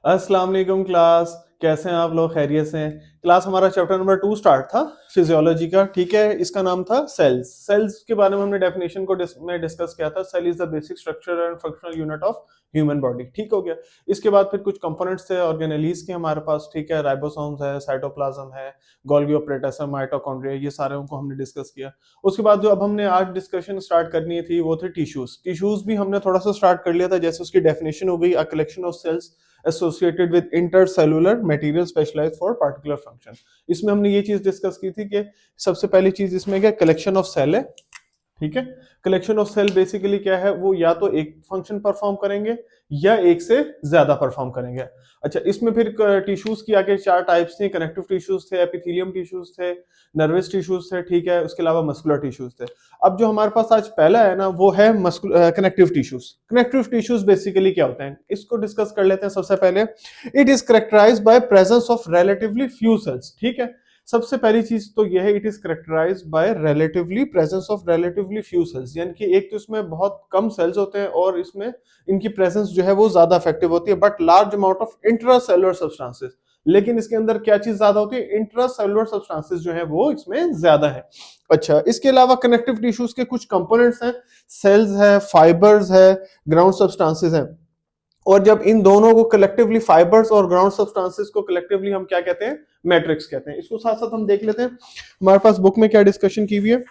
अस्सलाम वालेकुम क्लास। कैसे हैं आप लोग? खैरियत से हैं? क्लास हमारा चैप्टर नंबर 2 स्टार्ट था फिजियोलॉजी का। ठीक है, इसका नाम था सेल्स। सेल्स के बारे में हमने डेफिनेशन को डिस्कस किया था। Cell is the basic structure and functional unit of human body. ठीक हो गया। इसके बाद फिर कुछ कंपोनेंट्स थे ऑर्गेनेलीज के हमारे पास। ठीक है, राइबोसोम्स है, साइटोप्लाज्म है, गोल्गी ऑपरेटस है, माइटोकॉन्ड्रिया, ये सारे उनको हमने डिस्कस किया। उसके बाद जो अब हमने आज डिस्कशन स्टार्ट करनी थी वो थे टिश्यूज। टिश्यूज भी हमने थोड़ा सा स्टार्ट कर लिया था। जैसे उसकी डेफिनेशन हो गई, a collection of cells associated with intercellular material specialised for particular function. इसमें हमने ये चीज डिस्कस की थी कि सबसे पहली चीज इसमें क्या, कलेक्शन ऑफ सेल है। ठीक है, कलेक्शन ऑफ सेल बेसिकली क्या है, वो या तो एक फंक्शन परफॉर्म करेंगे या एक से ज्यादा परफॉर्म करेंगे। अच्छा, इसमें फिर टिश्यूज की आगे चार टाइप्स थे। कनेक्टिव टिश्यूज थे, एपिथेलियम टिश्यूज थे, नर्वस टिश्यूज थे। ठीक है, उसके अलावा मस्कुलर टिश्यूज थे। अब जो हमारे पास आज पहला है ना, वो है connective tissues. Connective tissues basically क्या होते हैं, इसको डिस्कस कर लेते हैं। सबसे पहले, it is characterised by presence of relatively few cells. ठीक है, सबसे पहली चीज तो यह है, it is characterised by relatively presence of relatively few cells. यानी कि एक तो इसमें बहुत कम सेल्स होते हैं और इसमें इनकी प्रेजेंस जो है वो ज्यादा इफेक्टिव होती है, but large amount of intracellular substances. लेकिन इसके अंदर क्या चीज ज्यादा होती है, इंट्रासेलुलर सब्सटेंसेस जो है वो इसमें ज्यादा है। अच्छा, इसके अलावा कनेक्टिव टिश्यूज के कुछ कंपोनेंट्स हैं, सेल्स है, फाइबर्स है, ग्राउंड सब्सटेंसेस हैं। और जब इन दोनों को कलेक्टिवली, फाइबर्स और ग्राउंड सब्सटेंसेस को कलेक्टिवली हम क्या कहते हैं, मैट्रिक्स कहते हैं। इसको साथ साथ हम देख लेते हैं हमारे पास बुक में क्या डिस्कशन की हुई है।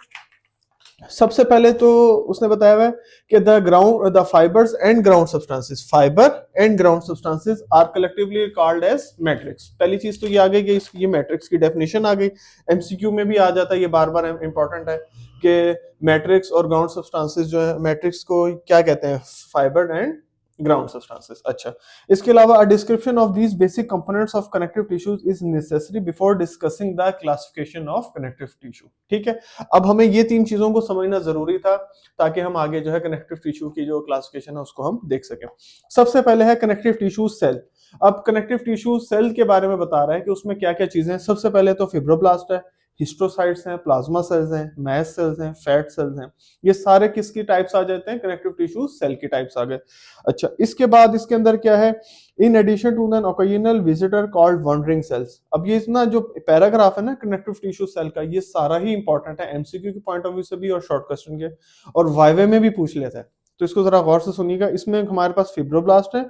सबसे पहले तो उसने बताया हुआ है कि the fibres and ground substances, fibre and ground substances are collectively called as matrix. पहली चीज तो ये आ गई कि ये मैट्रिक्स की डेफिनेशन आ गई। एमसीक्यू में भी आ जाता है, ये बार बार इंपॉर्टेंट है कि मैट्रिक्स और ग्राउंड सब्सटेंसेस जो है, मैट्रिक्स को क्या कहते हैं, फाइबर एंड ग्राउंड सब्सटेंसेस। अच्छा, इसके अलावा a description of these basic components of connective tissues is necessary before discussing the classification of connective tissue. ठीक है, अब हमें ये तीन चीजों को समझना जरूरी था ताकि हम आगे जो है कनेक्टिव टिश्यू की जो क्लासिफिकेशन है उसको हम देख सकें। सबसे पहले है कनेक्टिव टिश्यू सेल। अब कनेक्टिव टिश्यू सेल के बारे में बता रहा है कि उसमें क्या क्या चीजें हैं। सबसे पहले तो फिब्रोब्लास्ट है, हिस्टोसाइट्स हैं, प्लाज्मा सेल्स हैं, मैस्ट सेल्स हैं, फैट सेल्स हैं। ये सारे किसकी टाइप्स आ जाते हैं, कनेक्टिव टिश्यू सेल की टाइप्स आ गए। अच्छा, इसके बाद इसके अंदर क्या है, in addition to an occasional visitor called wandering cells. अब ये इतना जो पैराग्राफ है ना कनेक्टिव टिश्यू सेल का, ये सारा ही इंपॉर्टेंट है एमसीक्यू के पॉइंट ऑफ व्यू से भी और शॉर्ट क्वेश्चन के, और वाइवे में भी पूछ लेता है। तो इसको जरा गौर से सुनिएगा। इसमें हमारे पास फिब्रोब्लास्ट है,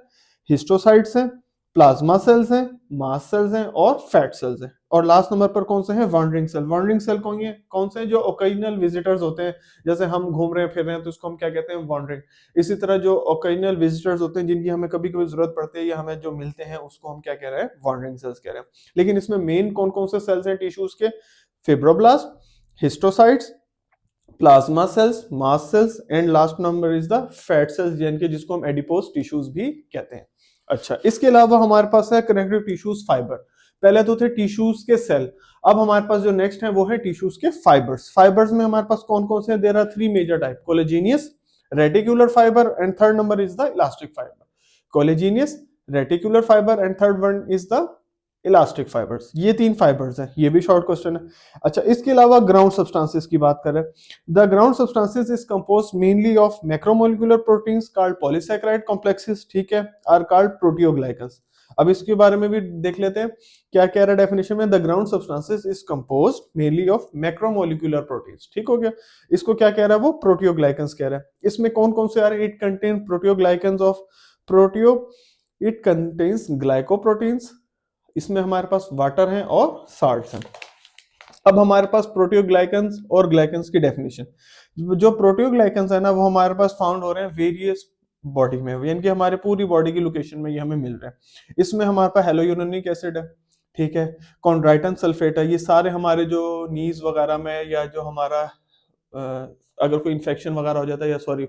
हिस्टोसाइट्स हैं, प्लाज्मा सेल्स हैं, मास्ट सेल्स हैं और फैट सेल्स हैं। और लास्ट नंबर पर कौन से हैं, वॉन्डरिंग सेल। वॉन्डरिंग सेल कौन से हैं, जो ओकेजनल विजिटर्स होते हैं। जैसे हम घूम रहे हैं फिर रहे हैं तो इसको हम क्या कहते हैं, वॉन्डरिंग। इसी तरह जो ओकेजनल विजिटर्स होते हैं जिनकी हमें कभी कभी जरूरत पड़ती है या हमें जो मिलते हैं, उसको हम क्या कह रहे हैं, वॉन्डरिंग सेल्स कह रहे हैं। लेकिन इसमें मेन कौन कौन से सेल्स हैं टिश्यूज के, fibroblast, histiocytes, plasma cells, mast cells and last number is the fat cells, यानी कि जिसको हम एडिपोज टिश्यूज भी कहते हैं। अच्छा, इसके अलावा हमारे पास है कनेक्टिव टिश्यूज फाइबर। पहले तो थे टिश्यूज के सेल, अब हमारे पास जो नेक्स्ट है वो है टिश्यूज के फाइबर्स। फाइबर्स में हमारे पास कौन कौन से हैं, there are three major type, collagenous, reticular fibre and third number is the elastic fibre. Collagenous, reticular fibre and third one is the elastic fibres. ये तीन फाइबर्स हैं, ये भी शॉर्ट क्वेश्चन है। अच्छा, इसके अलावा ग्राउंड सब्सटेंसेस की बात करें, the ground substances is composed mainly of macromolecular proteins called polysaccharide complexes. ठीक है, आर कॉल्ड प्रोटियोग्लाइकन्स। अब इसके बारे में भी देख लेते हैं क्या कह रहा है डेफिनेशन में, the ground substances is composed mainly of macromolecular proteins. ठीक हो गया। इसको क्या कह रहा है, वो प्रोटियोग्लाइकन्स कह रहा है। इसमें कौन कौन से आ रहे हैं, it contain proteoglycans of proteo, it contains glycoproteins, इसमें हमारे पास वाटर है और साल्ट्स हैं। अब हमारे पास प्रोटियोग्लाइकन्स और ग्लाइकन्स की डेफिनेशन, जो प्रोटियोग्लाइकन्स है ना वो हमारे पास फाउंड हो रहे हैं वेरियस बॉडी में, यानी कि हमारे पूरी बॉडी की लोकेशन में ये हमें मिल रहा है। इसमें हमारे पास हेलोयूरेनिक एसिड है, ठीक है, कॉन्ड्राइटन सल्फेट है। ये सारे हमारे जो नीज वगैरह में या जो हमारा अगर कोई इन्फेक्शन वगैरह हो जाता है या सॉरी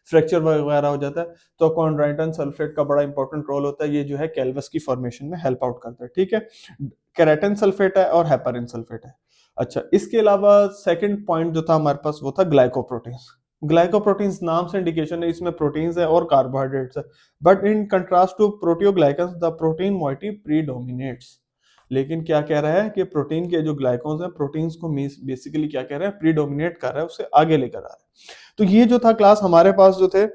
फ्रैक्चर वगैरह हो जाता है तो कॉन्ड्राइटन सल्फेट का बड़ा इंपॉर्टेंट रोल होता है। ये जो है कैल्वस की फॉर्मेशन में हेल्प आउट करता है। ठीक है, केराटिन सल्फेट है और हेपारिन सल्फेट है। अच्छा, इसके अलावा सेकंड पॉइंट जो था हमारे पास वो था ग्लाइकोप्रोटीन्स। ग्लाइकोप्रोटीन्स नाम से इंडिकेशन है, इसमें प्रोटीन्स है और कार्बोहाइड्रेट्स है। But in contrast to proteoglycans the protein moiety predominates. लेकिन क्या कह रहा है कि प्रोटीन के जो ग्लाइकोन्स हैं, प्रोटीन्स को बेसिकली क्या कह रहा है, प्रीडोमिनेट कर रहा है, उससे आगे लेकर आ रहा है। तो ये जो था क्लास हमारे पास जो थे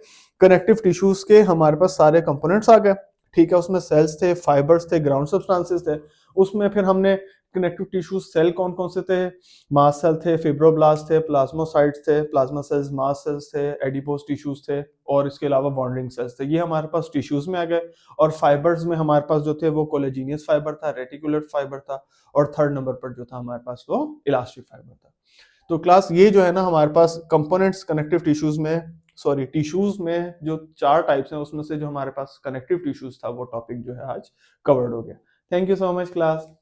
कनेक्टिव टिश्यूज के, हमारे पास सारे कंपोनेंट्स आ गए। ठीक है, उसमें सेल्स थे, फाइबर्स थे, ग्राउंड सब्सटेंसेस थे। उसमें फिर हमने कनेक्टिव टिश्यूज सेल कौन कौन से थे, मास्ट सेल थे, फिब्रोब्लास्ट थे, प्लाज्मोसाइट्स थे, प्लाज्मा सेल्स, मास्ट सेल्स थे, एडिपोज टिश्यूज थे, और इसके अलावा बॉन्डिंग सेल्स थे। ये हमारे पास टिश्यूज में आ गए। और फाइबर्स में हमारे पास जो थे वो कोलेजिनियस फाइबर था, रेटिकुलर फाइबर था, और थर्ड नंबर पर जो था हमारे पास वो इलास्टिक फाइबर था। तो क्लास ये जो है ना हमारे पास कंपोनेंट्स कनेक्टिव टिश्यूज में, सॉरी टिश्यूज में जो 4 टाइप्स हैं उसमें से जो हमारे पास कनेक्टिव टिश्यूज था वो टॉपिक जो है आज कवर्ड हो गया। Thank you so much class.